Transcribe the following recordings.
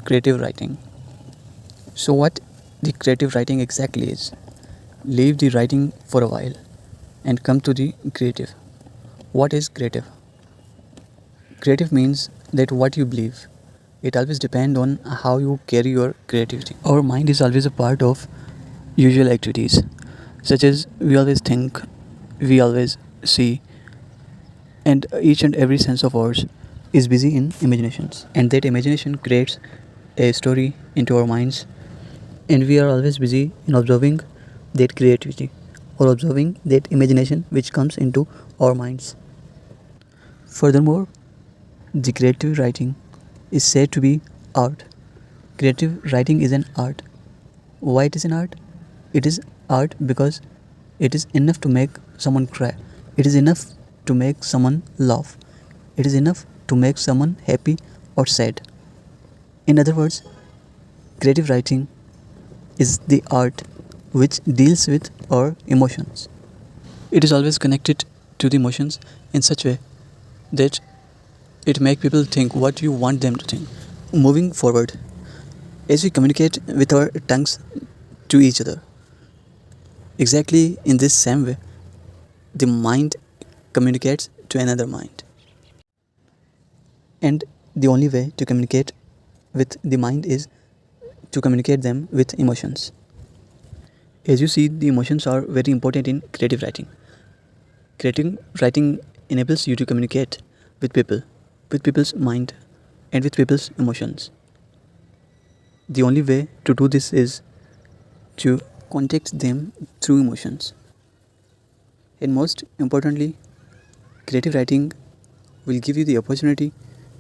creative writing. So, what the creative writing exactly is? Leave the writing for a while and come to the creative. What is creative? Creative means that what you believe. It always depends on how you carry your creativity. Our mind is always a part of usual activities, such as we always think, we always see, and each and every sense of ours is busy in imaginations. And that imagination creates a story into our minds, and we are always busy in observing that creativity or observing that imagination which comes into our minds. Furthermore, the creative writing is said to be art. Creative writing is an art. Why it is an art? It is art because it is enough to make someone cry. It is enough to make someone laugh. It is enough to make someone happy or sad. In other words, creative writing is the art which deals with our emotions. It is always connected to the emotions in such a way that it makes people think what you want them to think. Moving forward, as we communicate with our tongues to each other, exactly in this same way, the mind communicates to another mind. And the only way to communicate with the mind is to communicate them with emotions. As you see, the emotions are very important in creative writing. Creative writing enables you to communicate with people, with people's mind, and with people's emotions. The only way to do this is to contact them through emotions. And most importantly, creative writing will give you the opportunity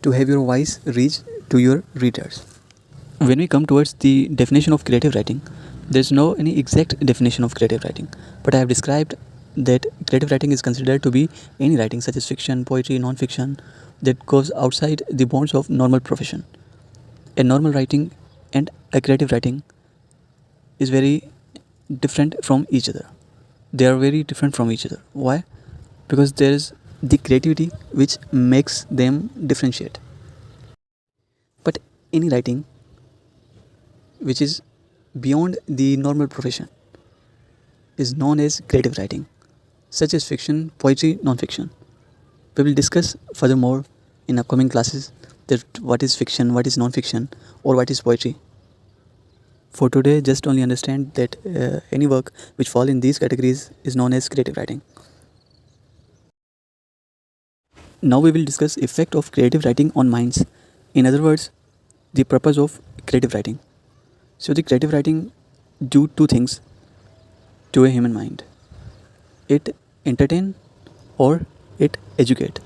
to have your voice reach to your readers. When we come towards the definition of creative writing, there is no any exact definition of creative writing, but I have described that creative writing is considered to be any writing such as fiction, poetry, non-fiction that goes outside the bounds of normal profession. A normal writing and a creative writing is very different from each other. They are very different from each other. Why? Because there is the creativity which makes them differentiate. But any writing which is beyond the normal profession is known as creative writing, such as fiction, poetry, non-fiction. We will discuss furthermore in upcoming classes that what is fiction, what is non-fiction, or what is poetry. For today, just only understand that any work which fall in these categories is known as creative writing. Now we will discuss effect of creative writing on minds. In other words, the purpose of creative writing. So the creative writing do two things to a human mind. It entertain or it educate.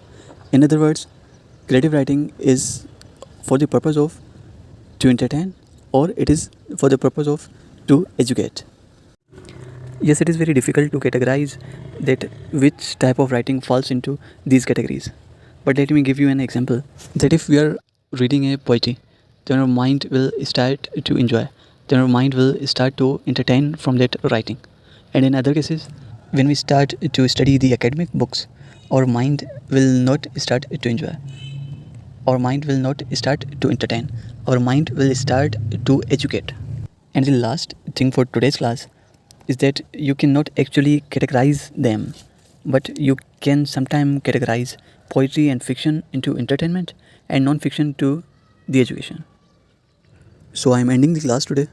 In other words, creative writing is for the purpose of to entertain or it is for the purpose of to educate. Yes, it is very difficult to categorize that which type of writing falls into these categories. But let me give you an example that if we are reading a poetry, then our mind will start to enjoy, then our mind will start to entertain from that writing. And in other cases, when we start to study the academic books, our mind will not start to enjoy. Our mind will not start to entertain. Our mind will start to educate. And the last thing for today's class is that you cannot actually categorize them, but you can sometimes categorize poetry and fiction into entertainment and non-fiction to the education. So I am ending the class today.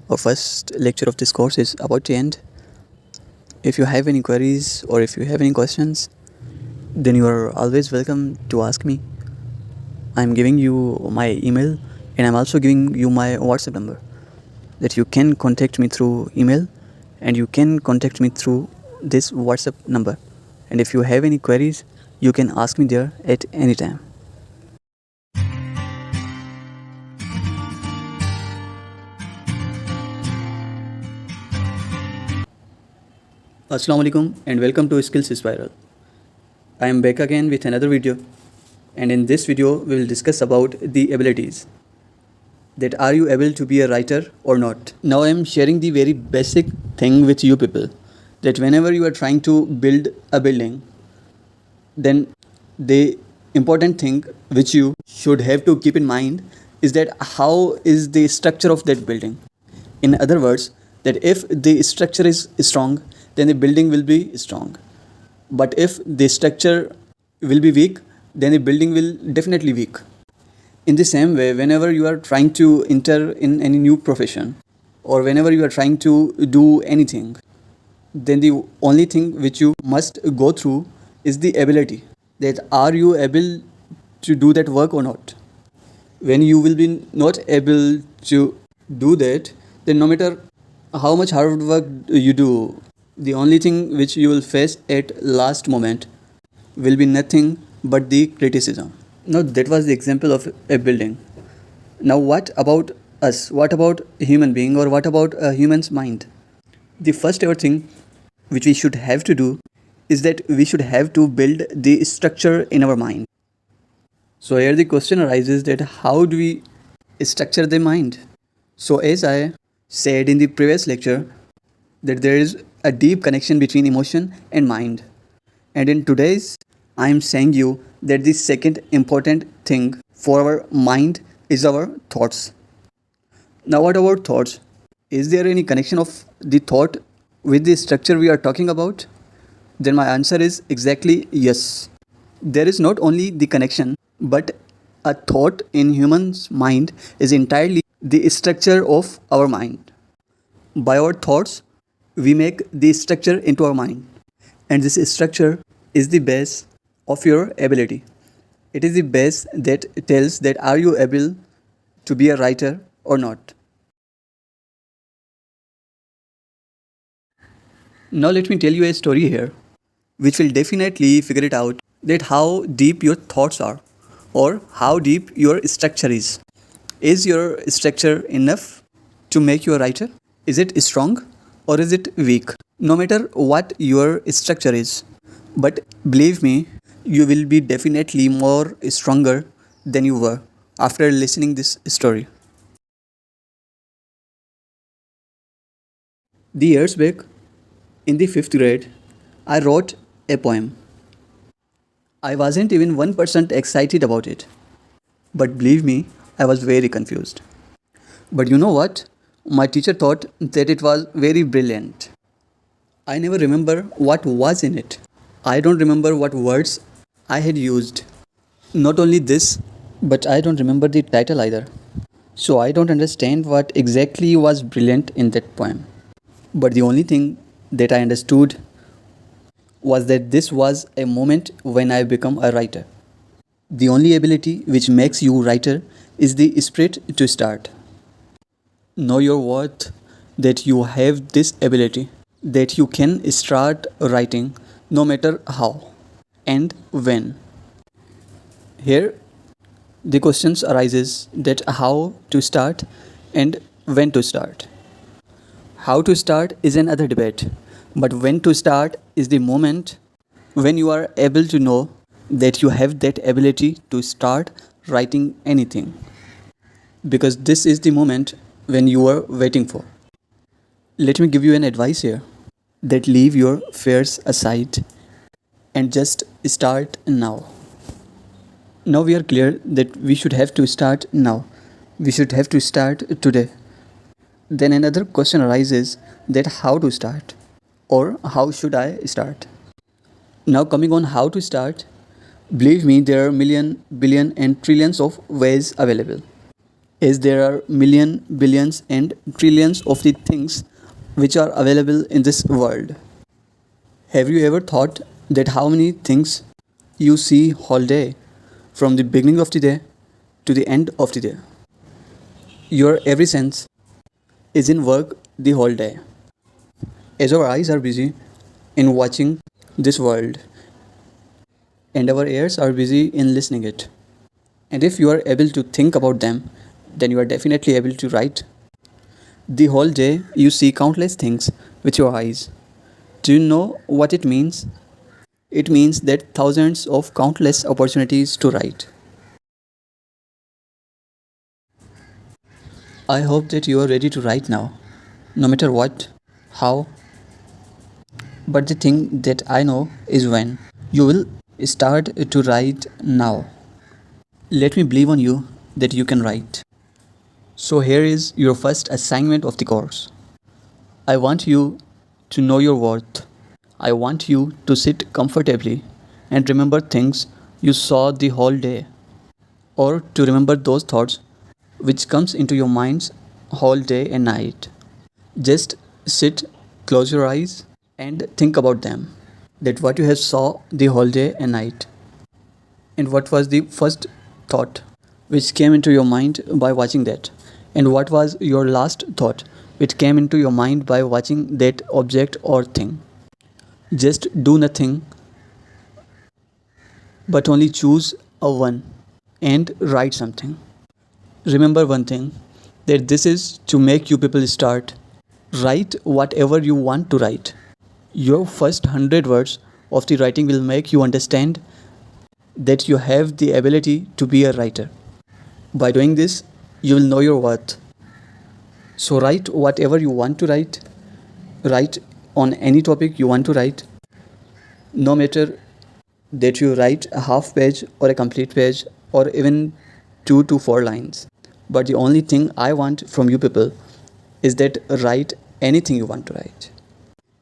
Our first lecture of this course is about to end. If you have any queries or if you have any questions, then you are always welcome to ask me. I am giving you my email and I am also giving you my WhatsApp number that you can contact me through email and you can contact me through this WhatsApp number. And if you have any queries, you can ask me there at any time. Assalamu alaikum and welcome to Skills Spiral. I am back again with another video, and in this video we will discuss about the abilities. That are you able to be a writer or not? Now I am sharing the very basic thing with you people, that whenever you are trying to build a building, then the important thing which you should have to keep in mind is that how is the structure of that building. In other words, that if the structure is strong, then the building will be strong. But if the structure will be weak, then the building will definitely weak. In the same way, whenever you are trying to enter in any new profession, or whenever you are trying to do anything, then the only thing which you must go through is the ability, that are you able to do that work or not. When you will be not able to do that, then no matter how much hard work you do, the only thing which you will face at last moment will be nothing but the criticism. Now that was the example of a building. Now what about us? What about a human being, or what about a human's mind? The first ever thing which we should have to do is that we should have to build the structure in our mind. So here the question arises that how do we structure the mind? So as I said in the previous lecture, that there is a deep connection between emotion and mind. And in today's, I am saying you that the second important thing for our mind is our thoughts. Now what about thoughts? Is there any connection of the thought with the structure we are talking about? Then my answer is exactly yes. There is not only the connection, but a thought in human's mind is entirely the structure of our mind. By our thoughts, we make the structure into our mind. And this structure is the base of your ability. It is the base that tells that are you able to be a writer or not. Now let me tell you a story here, which will definitely figure it out that how deep your thoughts are, or how deep your structure is. Is your structure enough to make you a writer? Is it strong or is it weak? No matter what your structure is, but believe me, you will be definitely more stronger than you were after listening this story. The years back, in the 5th grade, I wrote a poem. I wasn't even 1% excited about it. But believe me, I was very confused. But you know what? My teacher thought that it was very brilliant. I never remember what was in it. I don't remember what words I had used. Not only this, but I don't remember the title either. So I don't understand what exactly was brilliant in that poem. But the only thing that I understood was that this was a moment when I become a writer. The only ability which makes you writer is the spirit to start. Know your worth, that you have this ability, that you can start writing no matter how and when. Here the questions arises that how to start and when to start. How to start is another debate, but when to start is the moment when you are able to know that you have that ability to start writing anything. Because this is the moment when you are waiting for. Let me give you an advice here, that leave your fears aside and just start now. Now we are clear that we should have to start now. We should have to start today. Then another question arises that how to start, or how should I start? Now coming on how to start, believe me, there are million, billion and trillions of ways available. As there are million, billions and trillions of the things which are available in this world. Have you ever thought that how many things you see whole day, from the beginning of the day to the end of the day? Your every sense is in work the whole day. As our eyes are busy in watching this world, and our ears are busy in listening it. And if you are able to think about them, then you are definitely able to write. The whole day you see countless things with your eyes. Do you know what it means? It means that thousands of countless opportunities to write. I hope that you are ready to write now, no matter what, how. But the thing that I know is when you will start to write now. Let me believe on you that you can write. So here is your first assignment of the course. I want you to know your worth. I want you to sit comfortably and remember things you saw the whole day, or to remember those thoughts which comes into your minds whole day and night. Just sit, close your eyes and think about them. That what you have saw the whole day and night. And what was the first thought which came into your mind by watching that? And what was your last thought which came into your mind by watching that object or thing? Just do nothing but only choose a one and write something. Remember one thing, that this is to make you people start. Write whatever you want to write. Your first 100 words of the writing will make you understand that you have the ability to be a writer. By doing this, you will know your worth. So write whatever you want to write. Write on any topic you want to write. No matter that you write a half page or a complete page or even 2 to 4 lines. But the only thing I want from you people is that write anything you want to write.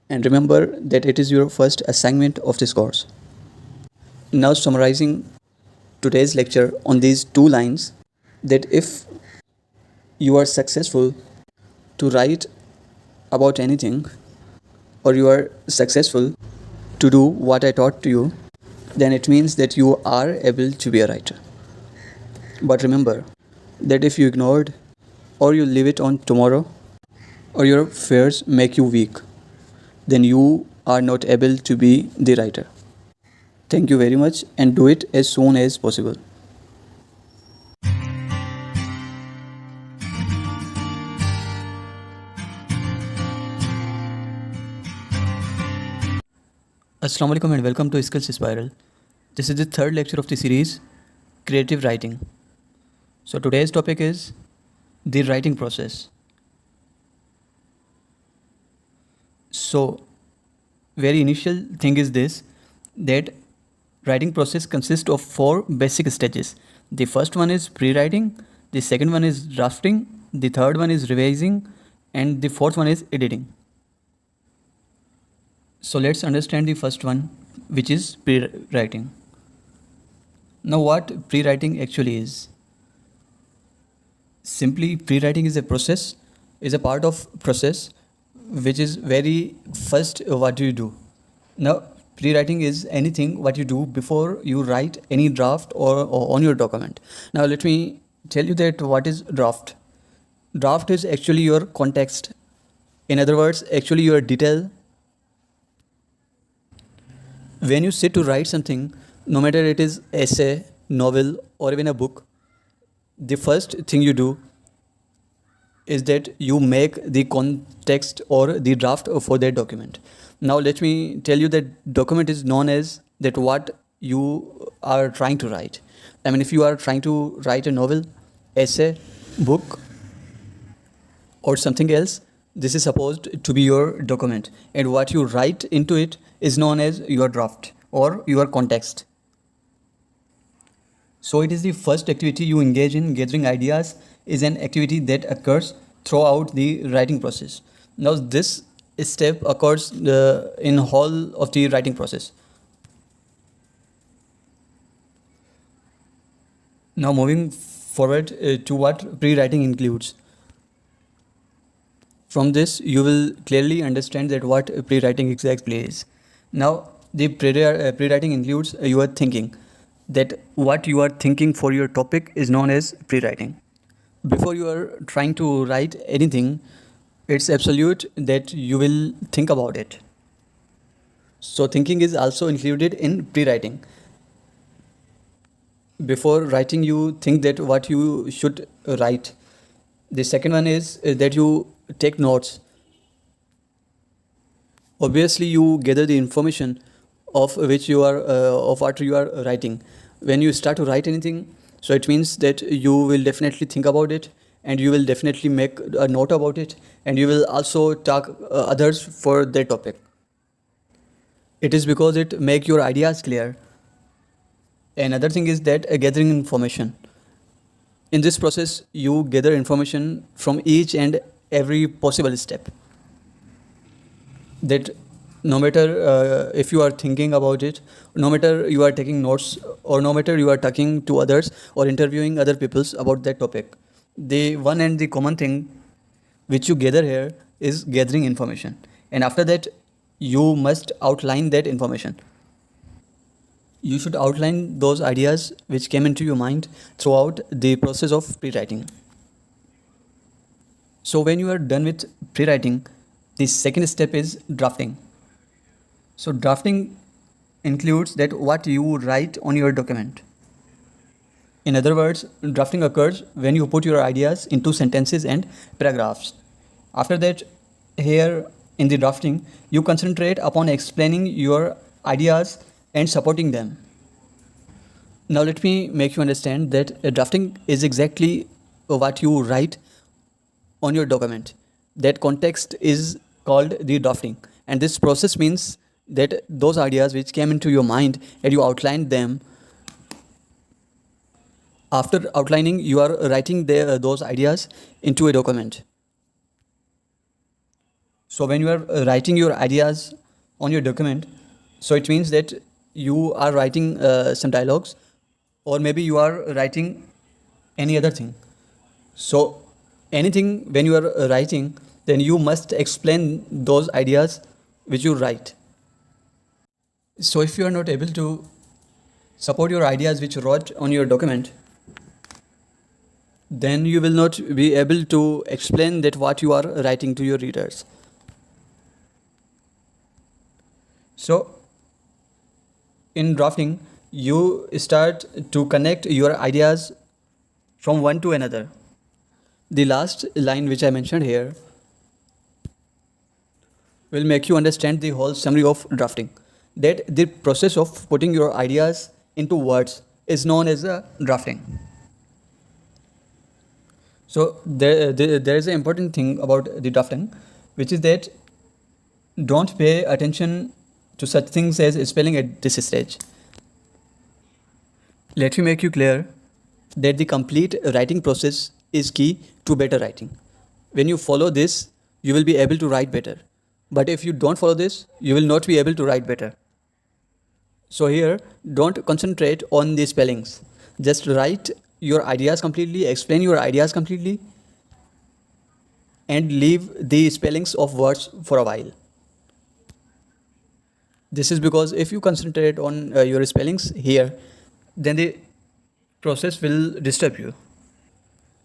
And remember that it is your first assignment of this course. Now summarizing today's lecture on these 2 lines, that if you are successful to write about anything, or you are successful to do what I taught to you, then it means that you are able to be a writer. But remember that if you ignored or you leave it on tomorrow, or your fears make you weak, then you are not able to be the writer. Thank you very much, and do it as soon as possible. Assalamu alaikum and welcome to Skills Spiral. This is the third lecture of the series, Creative Writing. So today's topic is the writing process. So very initial thing is this, that writing process consists of 4 basic stages. The first one is pre-writing, the second one is drafting, the third one is revising, and the fourth one is editing. So let's understand the first one, which is pre-writing. Now what pre-writing actually is? Simply, pre-writing is a process, is a part of process which is very first what do you do. Now pre-writing is anything what you do before you write any draft or on your document. Now let me tell you that what is draft. Draft is actually your context. In other words, actually your detail. When you sit to write something, no matter it is essay, novel, or even a book, the first thing you do is that you make the context or the draft for that document. Now let me tell you that document is known as that what you are trying to write. I mean, if you are trying to write a novel, essay, book, or something else, this is supposed to be your document, and what you write into it is known as your draft or your context. So it is the first activity you engage in. Gathering ideas is an activity that occurs throughout the writing process. Now this step occurs in whole of the writing process. Now moving forward to what pre-writing includes. From this you will clearly understand that what pre-writing exactly is. Now the pre-writing includes your thinking, that what you are thinking for your topic is known as pre-writing. Before you are trying to write anything, it's absolute that you will think about it. So thinking is also included in pre-writing. Before writing you think that what you should write. The second one is that you take notes. Obviously you gather the information of which you are of what you are writing. When you start to write anything, so it means that you will definitely think about it, and you will definitely make a note about it, and you will also talk others for that topic. It is because it make your ideas clear. Another thing is that gathering information. In this process, you gather information from each and every possible step. That no matter if you are thinking about it, no matter you are taking notes, or no matter you are talking to others or interviewing other peoples about that topic, the one and the common thing which you gather here is gathering information. And after that, you must outline that information. You should outline those ideas which came into your mind throughout the process of pre-writing. So when you are done with pre-writing, the second step is drafting. So drafting includes that what you write on your document. In other words, drafting occurs when you put your ideas into sentences and paragraphs. After that, here in the drafting, you concentrate upon explaining your ideas and supporting them. Now let me make you understand that drafting is exactly what you write on your document. That context is called the drafting, and this process means that those ideas which came into your mind and you outlined them. After outlining, you are writing those ideas into a document. So when you are writing your ideas on your document, so it means that you are writing some dialogues, or maybe you are writing any other thing. So anything when you are writing, then you must explain those ideas which you write. So if you are not able to support your ideas which you wrote on your document, then you will not be able to explain that what you are writing to your readers. So in drafting, you start to connect your ideas from one to another. The last line which I mentioned here will make you understand the whole summary of drafting. That the process of putting your ideas into words is known as a drafting. So there is an important thing about the drafting, which is that don't pay attention to such things as spelling at this stage. Let me make you clear that the complete writing process is key to better writing. When you follow this, you will be able to write better. But if you don't follow this, you will not be able to write better. So here, don't concentrate on the spellings. Just write your ideas completely, explain your ideas completely, and leave the spellings of words for a while. This is because if you concentrate on your spellings here, then the process will disturb you.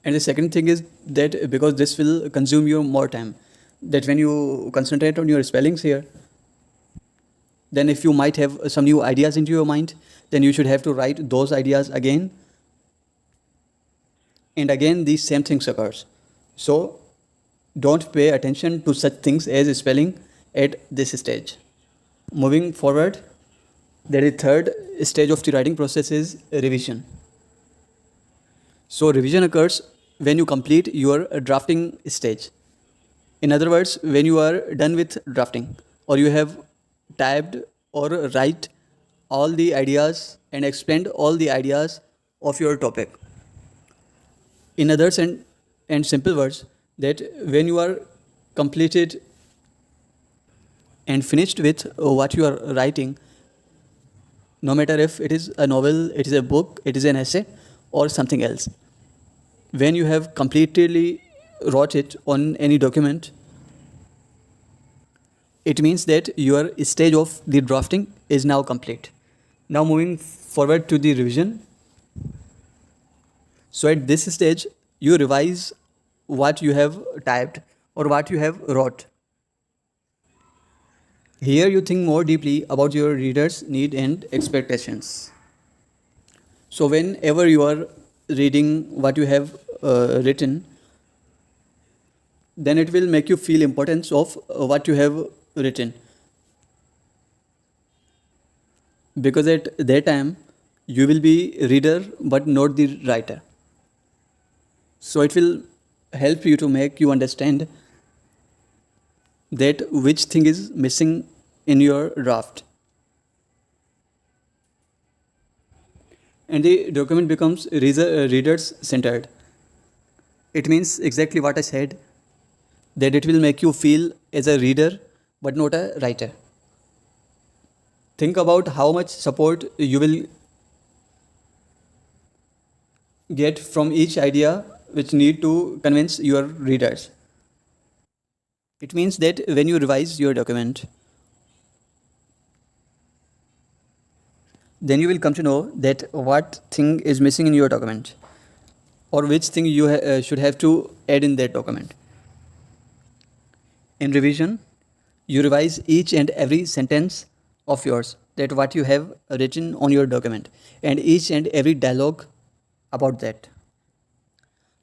And the second thing is that because this will consume you more time, that when you concentrate on your spellings here, then if you might have some new ideas into your mind, then you should have to write those ideas again. And again, these same things occurs. So don't pay attention to such things as spelling at this stage. Moving forward, the third stage of the writing process is revision. So revision occurs when you complete your drafting stage. In other words, when you are done with drafting, or you have typed or write all the ideas and explained all the ideas of your topic. In others and simple words, that when you are completed and finished with what you are writing, no matter if it is a novel, it is a book, it is an essay, or something else, when you have completely wrote it on any document, it means that your stage of the drafting is now complete. Now moving forward to the revision. So at this stage, you revise what you have typed or what you have wrote. Here you think more deeply about your reader's need and expectations. So whenever you are reading what you have written, then it will make you feel importance of what you have written. Because at that time, you will be reader but not the writer. So it will help you to make you understand that which thing is missing in your draft. And the document becomes readers centered. It means exactly what I said, that it will make you feel as a reader but not a writer. Think about how much support you will get from each idea which need to convince your readers. It means that when you revise your document, then you will come to know that what thing is missing in your document, or which thing you should have to add in that document. In revision, you revise each and every sentence of yours, that what you have written on your document, and each and every dialogue about that.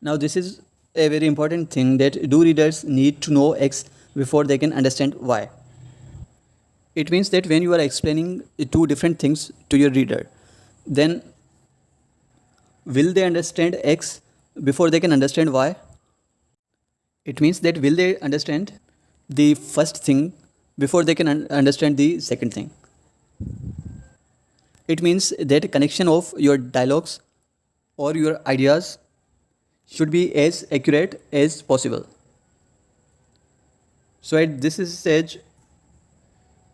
Now this is a very important thing, that do readers need to know X before they can understand Y. It means that when you are explaining two different things to your reader, then will they understand X before they can understand Y? It means that will they understand the first thing before they can understand the second thing. It means that connection of your dialogues or your ideas should be as accurate as possible. So at this stage,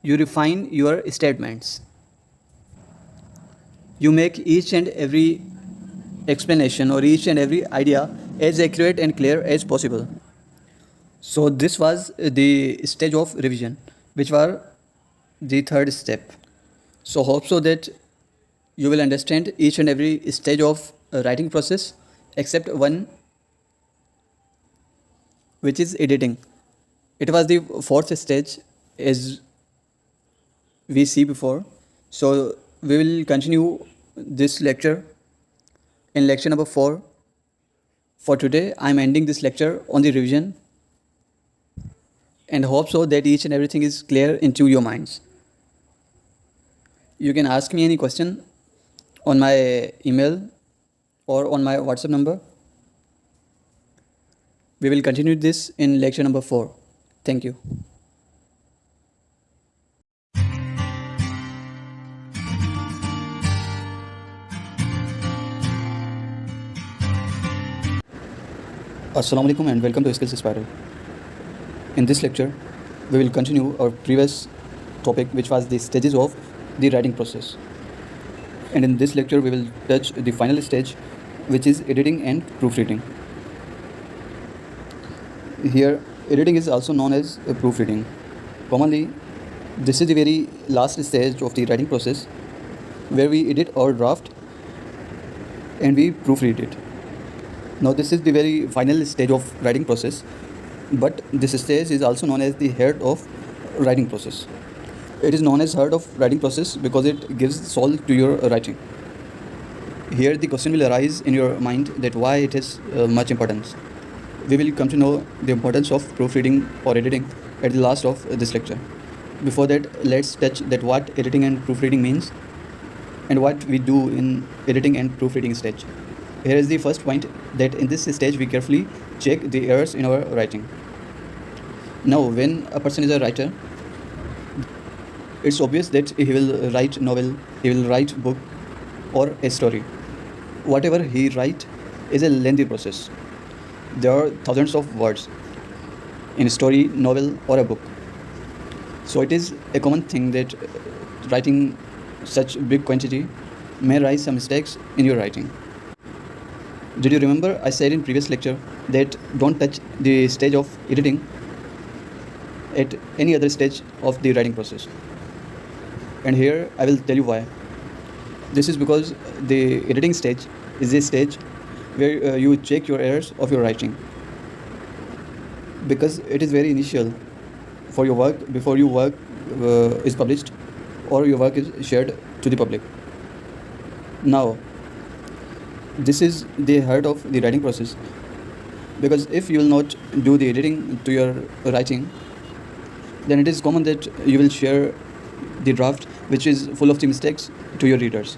you refine your statements. You make each and every explanation or each and every idea as accurate and clear as possible. So this was the stage of revision, which was the third step. So hope so that you will understand each and every stage of writing process except one, which is editing. It was the fourth stage as we see before. So we will continue this lecture in lecture number 4. For today, I am ending this lecture on the revision, and hope so that each and everything is clear into your minds. You can ask me any question on my email or on my WhatsApp number. We will continue this in lecture number 4. Thank you. Assalamu alaikum and welcome to Skills Spiral. In this lecture, we will continue our previous topic, which was the stages of the writing process. And in this lecture, we will touch the final stage, which is editing and proofreading. Here, editing is also known as proofreading. Commonly, this is the very last stage of the writing process, where we edit our draft and we proofread it. Now this is the very final stage of writing process, but this stage is also known as the heart of writing process. It is known as heart of writing process because it gives soul to your writing. Here the question will arise in your mind that why it has much importance. We will come to know the importance of proofreading or editing at the last of this lecture. Before that, let's touch that what editing and proofreading means and what we do in editing and proofreading stage. Here is the first point, that in this stage we carefully check the errors in our writing. Now when a person is a writer, it's obvious that he will write novel, he will write book or a story. Whatever he write is a lengthy process. There are thousands of words in a story, novel or a book. So it is a common thing that writing such big quantity may rise some mistakes in your writing. Did you remember I said in previous lecture that don't touch the stage of editing at any other stage of the writing process? And here I will tell you why. This is because the editing stage is a stage where you check your errors of your writing, because it is very initial for your work before your work is published or your work is shared to the public. Now this is the heart of the writing process, because if you will not do the editing to your writing, then it is common that you will share the draft which is full of the mistakes to your readers.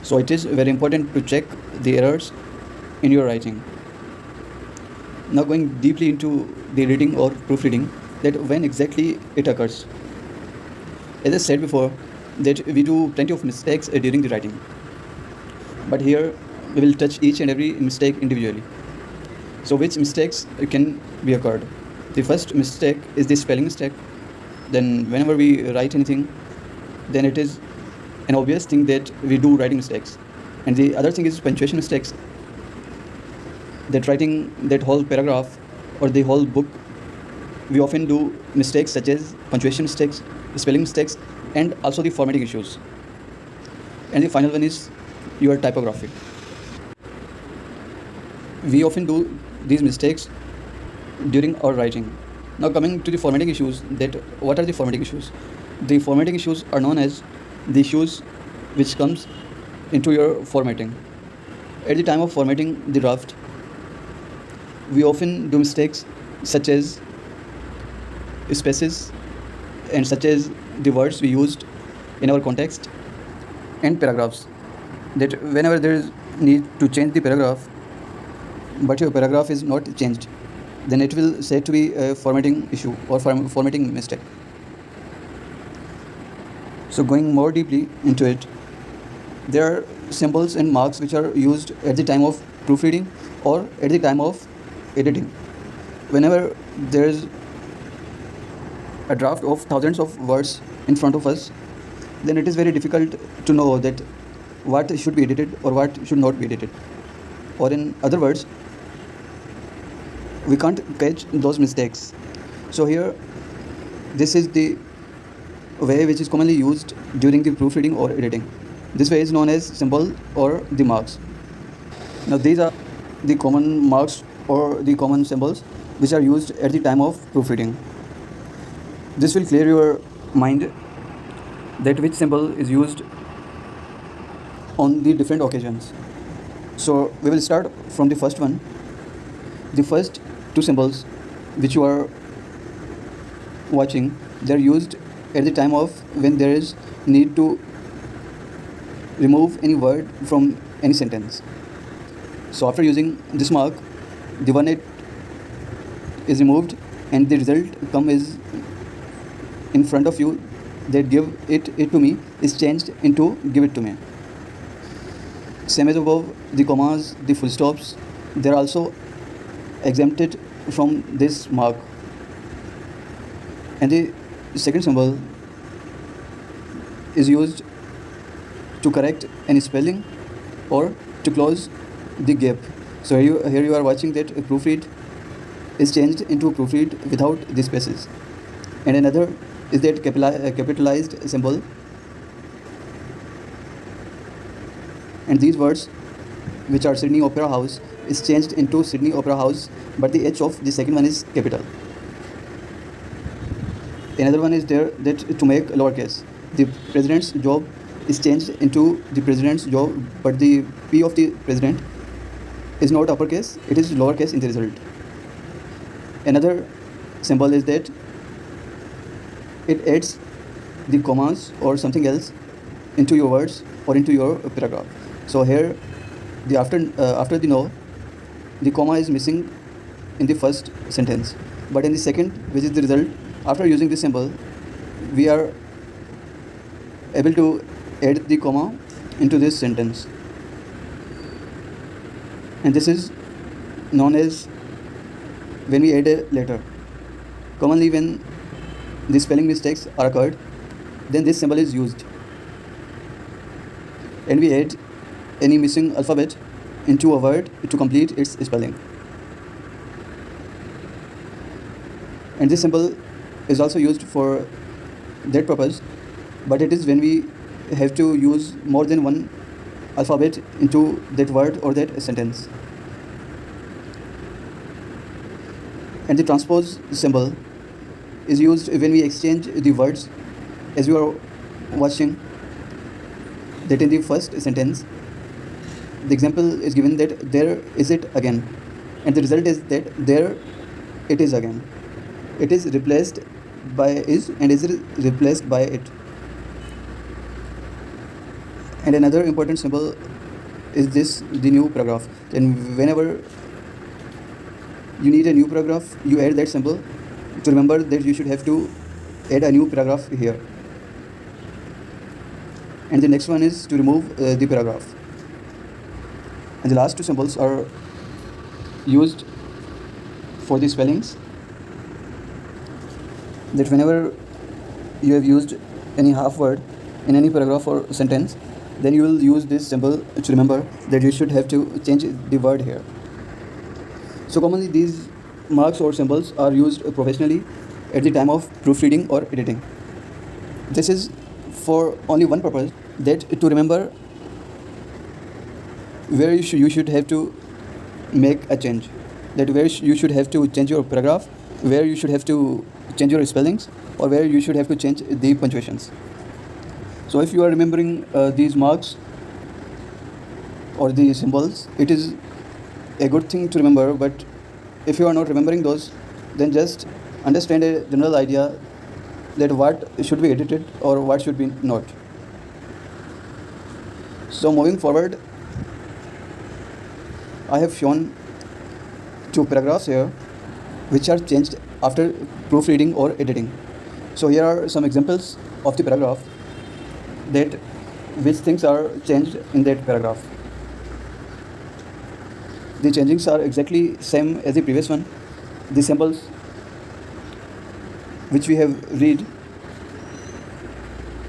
So it is very important to check the errors in your writing. Now going deeply into the reading or proofreading, that when exactly it occurs. As I said before, that we do plenty of mistakes during the writing, but here we will touch each and every mistake individually. So which mistakes can be occurred? The first mistake is the spelling mistake. Then whenever we write anything, then it is an obvious thing that we do writing mistakes. And the other thing is punctuation mistakes. That writing that whole paragraph or the whole book, we often do mistakes such as punctuation mistakes, spelling mistakes, and also the formatting issues. And the final one is your typography. We often do these mistakes during our writing. Now coming to the formatting issues, that what are the formatting issues? The formatting issues are known as the issues which comes into your formatting. At the time of formatting the draft, we often do mistakes such as spaces and such as the words we used in our context, and paragraphs. That whenever there is need to change the paragraph, but your paragraph is not changed, then it will say to be a formatting issue or formatting mistake. So going more deeply into it, there are symbols and marks which are used at the time of proofreading or at the time of editing. Whenever there is a draft of thousands of words in front of us, then it is very difficult to know that what should be edited or what should not be edited. Or in other words, we can't catch those mistakes. So here, this is the way which is commonly used during the proofreading or editing. This way is known as symbol or the marks. Now these are the common marks or the common symbols which are used at the time of proofreading. This will clear your mind that which symbol is used on the different occasions. So we will start from the first one. The first two symbols which you are watching, they are used at the time of when there is need to remove any word from any sentence. So after using this mark, the one it is removed and the result come is in front of you, that give it to me is changed into give it to me. Same as above, the commas, the full stops, they are also exempted from this mark. And the second symbol is used to correct any spelling or to close the gap. So here you are watching that a proofread is changed into a proofread without the spaces. And another is that capitalized symbol. And these words, which are Sydney Opera House, is changed into Sydney Opera House, but the H of the second one is capital. Another one is there that to make lowercase. The president's job is changed into the president's job, but the P of the president is not uppercase, it is lowercase in the result. Another symbol is that it adds the commas or something else into your words or into your paragraph. So here, the after the no, the comma is missing in the first sentence, but in the second, which is the result, after using this symbol, we are able to add the comma into this sentence. And this is known as when we add a letter. Commonly when the spelling mistakes are occurred, then this symbol is used. And we add any missing alphabet into a word to complete its spelling. And this symbol is also used for that purpose, but it is when we have to use more than one alphabet into that word or that sentence. And the transpose symbol is used when we exchange the words, as you are watching that in the first sentence, the example is given that there is it again, and the result is that there it is again. It is replaced by is and is replaced by it. And another important symbol is this, the new paragraph. Then whenever you need a new paragraph, you add that symbol to remember that you should have to add a new paragraph here. And the next one is to remove the paragraph. And the last two symbols are used for the spellings, that whenever you have used any half word in any paragraph or sentence, then you will use this symbol to remember that you should have to change the word here. So commonly these marks or symbols are used professionally at the time of proofreading or editing. This is for only one purpose, that to remember where you should have to make a change, that where you should have to change your paragraph, where you should have to change your spellings, or where you should have to change the punctuations. So if you are remembering these marks or the symbols, it is a good thing to remember. But if you are not remembering those, then just understand a general idea that what should be edited or what should be not. So moving forward, I have shown two paragraphs here which are changed after proofreading or editing. So here are some examples of the paragraph, that which things are changed in that paragraph. The changings are exactly same as the previous one. The symbols which we have read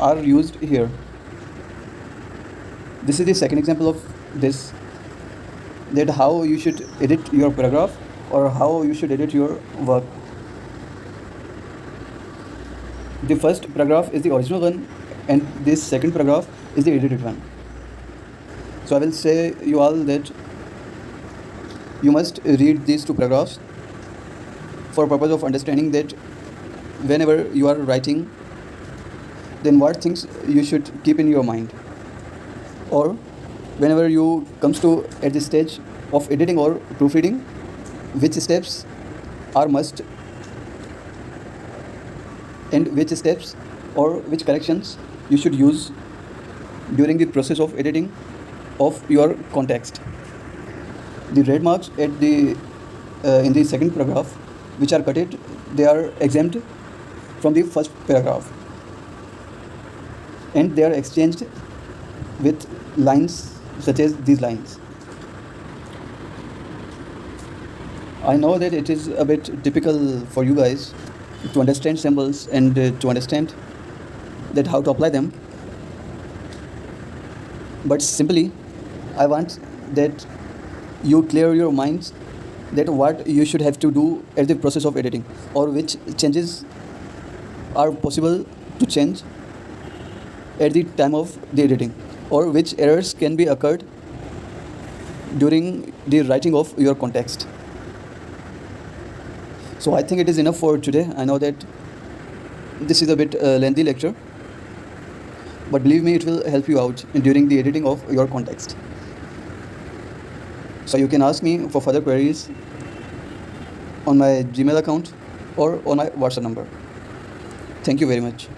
are used here. This is the second example of this, that how you should edit your paragraph or how you should edit your work. The first paragraph is the original one and this second paragraph is the edited one. So I will say you all that you must read these two paragraphs for purpose of understanding that whenever you are writing, then what things you should keep in your mind, or whenever you comes to at this stage of editing or proofreading, which steps are must and which steps or which corrections you should use during the process of editing of your context. The red marks at the in the second paragraph which are cutted, they are exempt from the first paragraph and they are exchanged with lines such as these lines. I know that it is a bit difficult for you guys to understand symbols and to understand that how to apply them, but simply I want that you clear your minds that what you should have to do at the process of editing, or which changes are possible to change at the time of the editing, or which errors can be occurred during the writing of your context. So I think it is enough for today. I know that this is a bit lengthy lecture, but believe me, it will help you out during the editing of your context. So you can ask me for further queries on my Gmail account or on my WhatsApp number. Thank you very much.